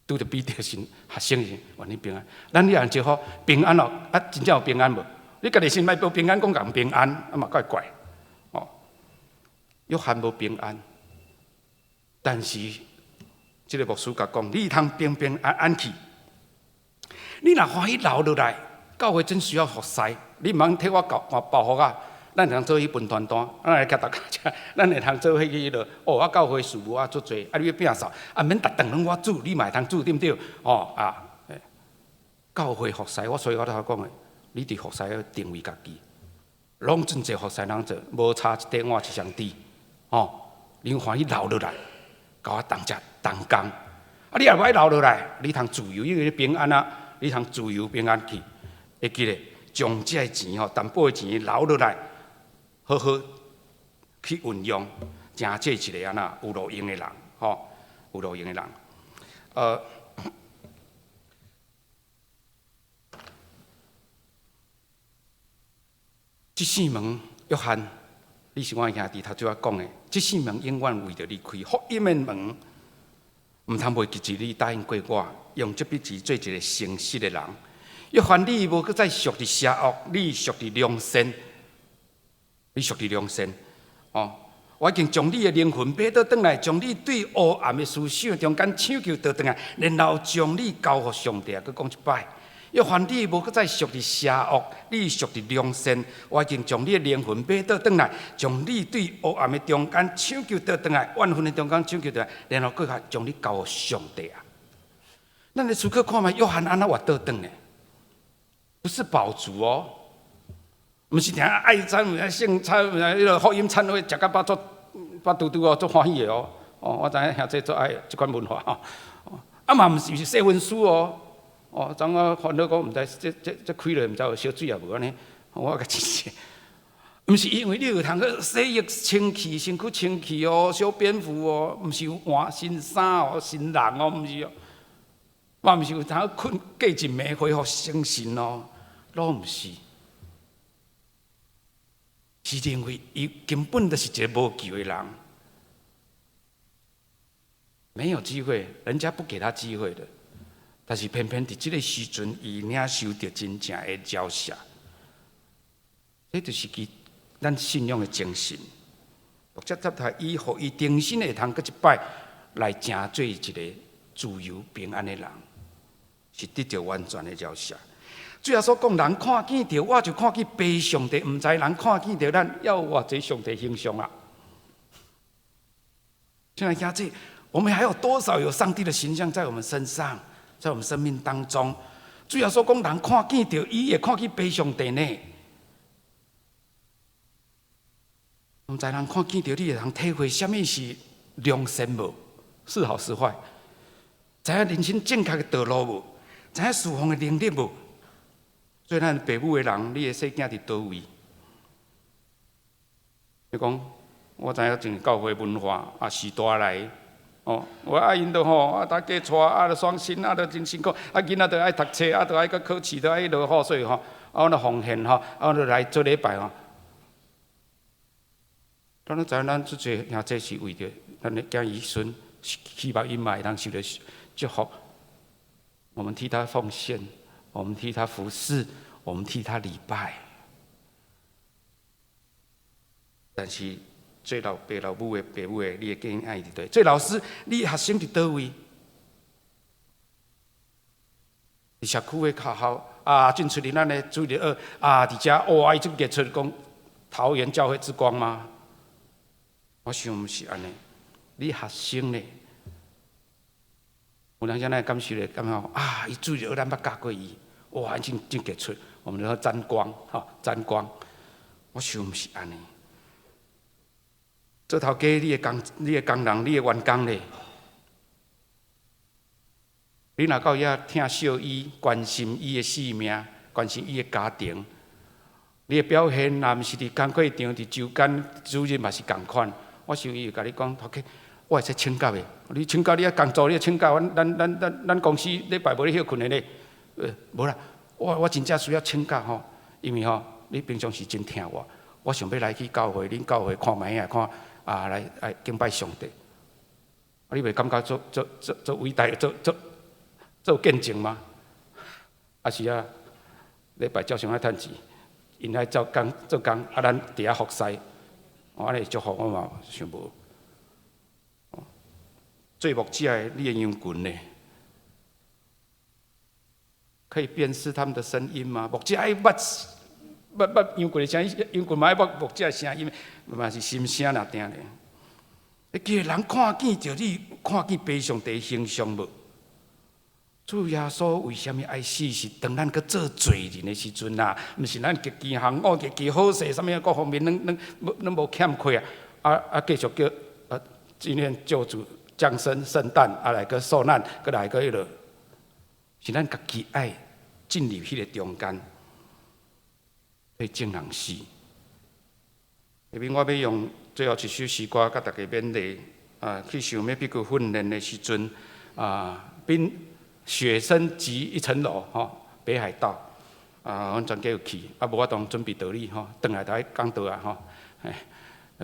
拄着彼得神学生时，愿你平安。咱你人就好平安哦，啊，真正有平安无？你家己先莫报平安，讲人平安，啊嘛怪怪哦。约翰无平安，但是这个牧师甲讲，你通平安去。你若欢喜留落来，教会真需要服侍。你毋通替我报复啊！咱通做迄分团单，咱来甲大家食，咱会通做迄个哦，啊教会事务啊足多，啊你要摒扫，啊免逐顿拢我煮，你嘛会通煮对毋对？哦啊，教会服侍，所以我头讲的，你伫服侍要定位家己，拢真侪服侍人做，无差一块碗一双底，哦，你欢喜留落来，甲我同食同工，啊你若歹留落来，你通自由，因为平安啊，你通自由平安去，会记咧，将这钱吼，淡薄的钱留落来。好好去运用，真做一个安那有路用的人，吼，有路用的人。这4门约翰，你是我兄弟，头拄仔讲的，这4门永远为着你开福音的门，毋通袂记住你答应过我，用这笔钱做一个诚实的人。约翰，你无搁再属伫邪恶，你属伫良善。你属于良善，哦！我已经将你的灵魂买倒转来，将你对黑暗的思想中间抢救倒转来，然后将你交予上帝。佮讲一摆，约翰，你无搁再属于邪恶，你属于良善。我已经将你的灵魂买倒转来，将你对黑暗的中间抢救倒转来，怨恨的中间抢救倒来，然后佮将你交予上帝啊！咱的此刻看卖，约翰安那活倒转呢？不是饱足哦。毋是听爱餐、圣餐、迄个福音餐会，食甲饱嘟嘟哦，足欢喜的哦。哦，我知影兄弟做爱即款文化吼。啊嘛毋是细文书哦。哦，昨仔烦恼讲毋知这开了，毋知有烧水也无安尼。我甲真是，毋是因为你有通去洗浴清气、身躯清气哦、小蝙蝠哦，毋是换新衫哦、新人哦，毋是哦。我毋是有通困过一暝恢复精神哦，拢毋是。是因为伊根本就是一个无救的人，没有机会，人家不给他机会的。但是偏偏伫这个时阵，伊领受到真正的照射，这就是咱信仰的精神。读者接待伊，互伊重新会通搁一摆来成做一个自由平安的人，是得到完全的照射。最后所讲，人看见着我就看见悲上帝，毋知人看见着咱要有偌济上帝形象啊！亲爱的兄弟，我们还有多少有上帝的形象在我们身上，在我们生命当中？最后所讲，人看见着伊也看见悲上帝呢。毋知人看见着你，会通体会什么是良善无？是好是坏？知影人生正确的道路无？知影侍奉的能力无？做咱父母的人，你的细囝伫倒位？你讲，我知影种教会文化啊，时代来哦，我爱因着吼，啊，大家带啊，着双薪啊，着真辛苦，啊，囡仔着爱读册，啊，着爱搁考试，着爱落雨水吼，啊，我着奉献吼，啊，我着来做礼拜吼。咱都知影，咱做这兄弟是为着咱的囝儿孙，希望因嘛会通受到祝福。我们替他奉献。我们替他服侍，我们替他礼拜。但是做老爸老母的、爸母的，你会更爱伫对；做老师，你学生伫倒位？伫社区的学校啊，进出伫咱的主日学啊，伫遮哇，伊就结出讲桃园教会之光吗？我想毋是安尼。你学生呢？有人现在感受咧，感觉啊，伊主日学咱捌教过伊。哇，真杰出！我们要沾光，哈，沾光。我想毋是安尼。做头家，你的工人，你的员工咧，你若到遐疼惜伊，关心伊的性命，关心伊的家庭，你的表现，若毋是伫工课场、伫周间、主日嘛是共款。我想伊会甲你讲，头家，我会使请假的。你请假，你啊工作，你请假，咱公司礼拜无咧休困的咧。无啦，我真正需要请假吼，因为吼，你平常时真疼我，我想要来去教会，恁教会看卖啊，看啊来敬拜上帝。你袂感觉做伟大，做见证吗？啊是啊，礼拜照常爱趁钱，因爱做工，啊咱伫遐服侍，安尼祝福我嘛想无。做牧者的你的羊群呢？可以辨识他们的声音吗？牧者爱捌羊群的声音，羊群嘛爱捌牧者的声音，嘛是心声若听咧。你叫人看见着你，看见悲上帝形象无？主耶稣为什么爱死？是当咱搁做罪人的时阵啊，毋是咱家己行恶、家己好势，啥物各方面咱无欠缺啊！继续叫今天救主降生圣诞啊，来个受难，搁来个迄落，是咱家己爱。进入迄个中间，会正人死。下面我要用最后一首诗歌，甲大家勉励啊，去想要必须训练的时阵啊，雪山级一层楼吼，北海道啊，阮全家有去，啊无我当准备道理吼，转来就爱讲道啊吼，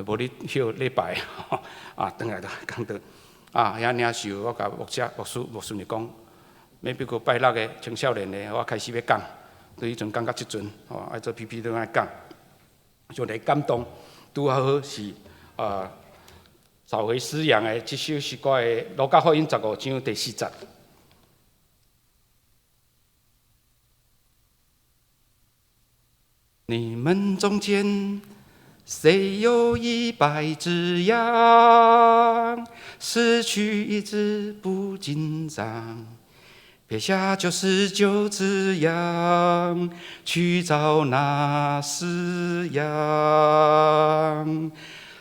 无你休礼拜吼，啊转来就讲道啊，遐领受我甲牧师就讲。每必过拜六的青少年的，我开始要讲，对迄阵讲到即阵，爱做 PPT 都爱讲，就来感动，拄好是找回思想的即首诗歌的《路加福音》15章第4节。你们中间谁有100只羊，失去一只不紧张？撇下99只羊，去找那失羊。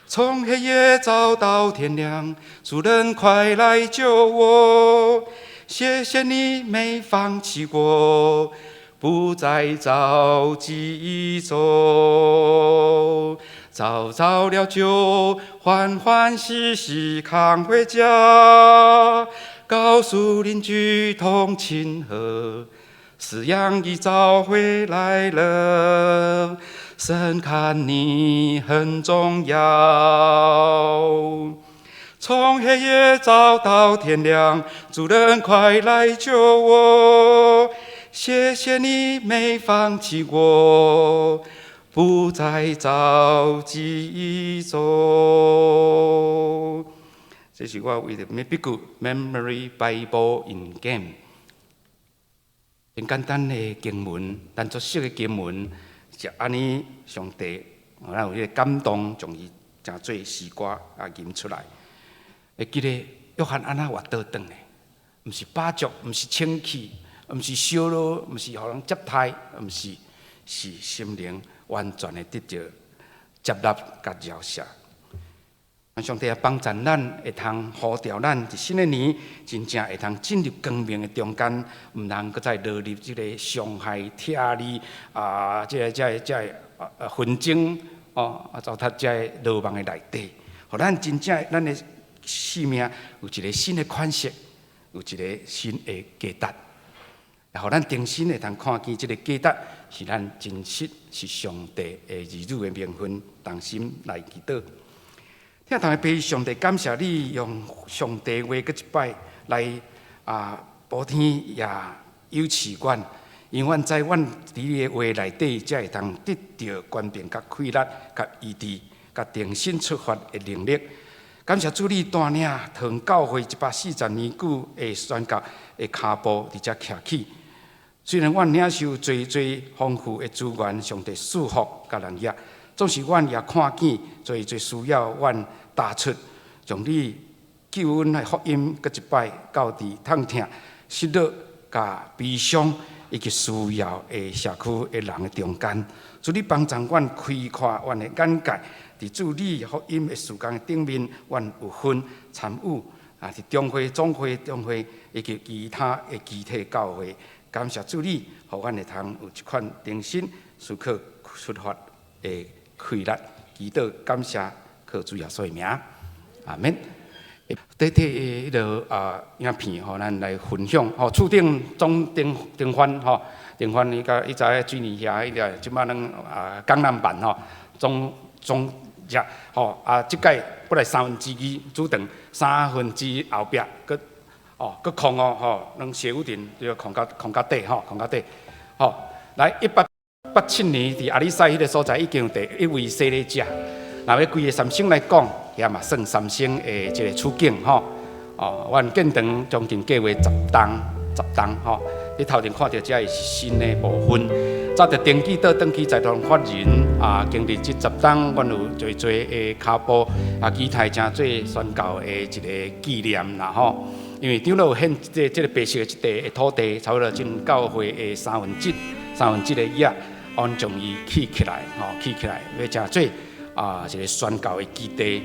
从黑夜找到天亮，主人快来救我！谢谢你没放弃过，不再着急走。早早了酒，欢欢喜喜扛回家，告诉邻居同亲和，饲养已早回来了，神看你很重要。从黑夜找到天亮，主人快来救我！谢谢你没放弃我，不再着急走。这是我为着要笔记 Memory Bible in Game。很简单的经文，咱作识的经文是安尼，上帝让咱有迄个感动，将伊诚做诗歌吟出来。会记得约翰安那活倒转的，毋是巴足，毋是清气，毋是烧脑，毋是互人接待，毋是，是心灵完全的得到接纳甲饶赦。上帝也帮助咱，会通呼召咱伫新的年，真正会通进入光明的中间，毋通搁再落入即个伤害、疼你纷争糟蹋即个罗网的内底，互咱真正咱的生命有一个新的款式，有一个新的价值，然后咱重新会通看见即个价值是咱真实是上帝的儿女的名分，同心来祈祷。听堂的爸，上帝感谢你用上帝话搁一摆来普天也有赐阮，因阮在阮伫你的话内底，才会通得到权柄、甲快乐、甲医治、甲重新出发的能力。感谢主，你带领唐教会140年久的宣教的脚步伫遮徛起。虽然阮领受最丰富的资源，上帝祝福甲人业，总是阮也看见最需要阮踏出，将你救恩的福音搁一摆到伫痛疼、失落、甲悲伤以及需要的社区的人的中间，主你帮助阮开阔阮的眼界，伫主你福音的事工的顶面，阮有份参与伫中会、总会、中会以及其他的集体教会。感谢主你，互阮会通有一款重新思考出发的快乐。祈祷感谢，靠主耶稣的名，阿免。短短的迄个影片，互咱来分享。厝顶总订番订番伊甲伊知影水泥遐迄个，即摆咱江南版总热即届不来2/3煮长2/3后壁搁空咱谢武亭就空到底空到底来1887年伫阿里山迄个所在已经有第一位洗礼者。若要规个三星来讲，遐嘛算三星的一个处境阮建堂将近计划10栋你头前看到这是新的部分，早着登记倒转去财团法人经历这10栋，阮有最的脚步期待诚做宣教的一个纪念啦因为长老有献这个白色的一地土地，差不多进教会的三分之的野，按将伊起起来要诚做一个宣教的基地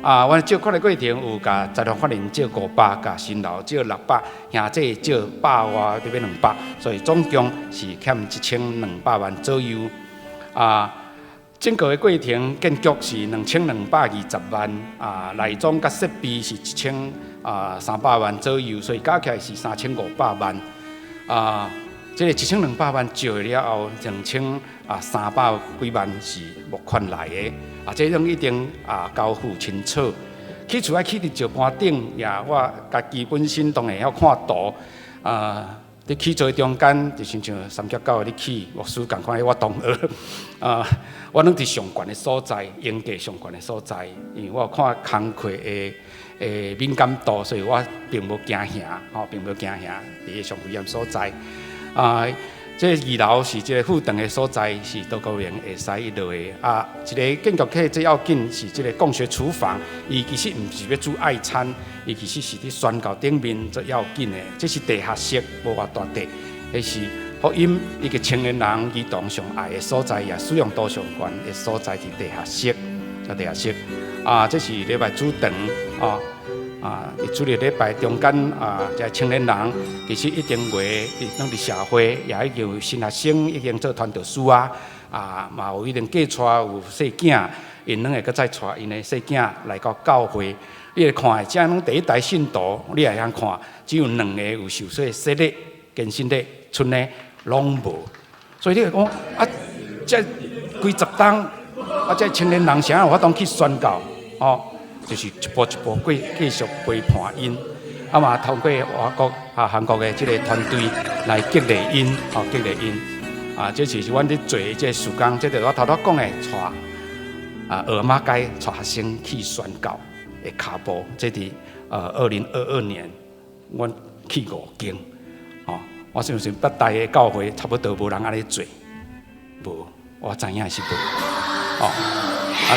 阮借款的过程有甲财团法人借500，甲新楼借600，兄弟借100外，要200，所以总共是欠1200万左右整个的过程建筑是2220万内装甲设备是1300万左右，所以加起来是3500万这个1200万借了后，2300几万是募款来的这种一定交付清楚。起厝爱起伫石盘顶，我家己本身当然要看图伫起厝中间，就亲像三脚狗咧起，牧师共款我同学我拢伫上悬的所在，营地上悬的所在，因为我有看工课的敏感度，所以我并无惊吓并无惊吓伫个上危险所在这2楼是一个负长的所在，是多个人会使一落的一个建筑体最要紧是这个共学厨房，伊其实毋是要煮爱餐，伊其实是伫宣教顶面最要紧的。这是地下室，无偌大地，迄是福音一个青年人移动上爱的所在，也使用度上悬的所在是地下室，叫地下室这是礼拜主堂主日礼拜中间这青年人其实一定会拢伫社会，也已经有新学生，已经做传道书嘛有一定嫁娶有细囝，因两个搁再带因的细囝来到教会。你会看，遮拢第一代信徒，你会通看，只有2个有受洗洗礼、更新礼，剩的拢无。所以你会讲这几十档这青年人啥有法当去宣教？就是一步一步继续陪伴因，嘛通过外国韩国的这个团队来激励因，激励因。这是阮咧做这事工，这就是我头头讲的带俄马街带学生去宣教的脚步。这伫2022年，阮去5间，我相信北大的教会差不多无人安尼做，无，我知影是无。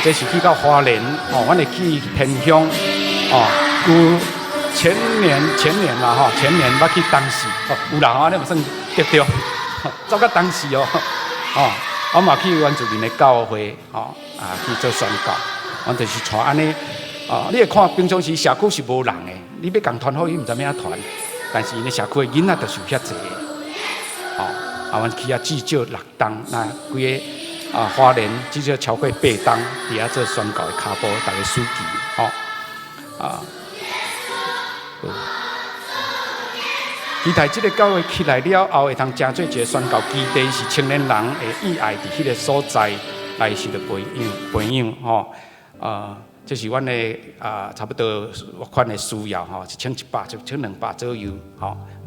这是去到花莲，阮会去偏乡，前年啦，前年捌去当时，有啦，安尼嘛算得着，走到当时我嘛去阮自己的教会，去做宣教，阮就是带安尼，你会看平常时社区是无人的，你要共传福音，毋知影传，但是因的社区的囡仔就是有遐济，阮去至少6档，那规个。花莲至少超过8档，伫遐做宣教的脚步，大家书记，期待这个教会起来了后，会通成做一个宣教基地，是青年人会意爱伫迄个所在来受到培养，这是阮的差不多募款的需要，1100就1200左右，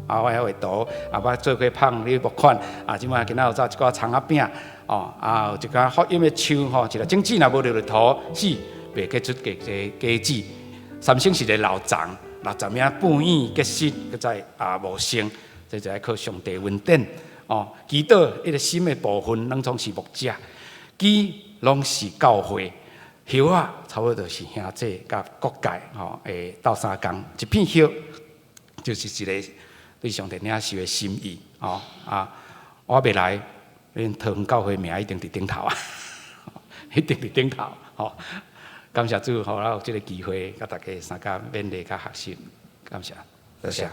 我还会图，捌做过胖你募款，即摆今仔有走一寡葱仔饼。有一个福音的树，一个种子若无落土死，袂结出果子。3星是个老长，60名半圆结实，搁再无生，这就要靠上帝恩典。祈祷一个心的部分，拢总是牧者，基拢是教会，叶差不多是兄弟甲各界会斗相共，一片叶就是一个对上帝领受的心意。我未来。恁桃园教会名一定伫顶头一定伫顶头。感谢主，互咱有这个机会，甲大家参加勉励甲学习，感谢，多谢。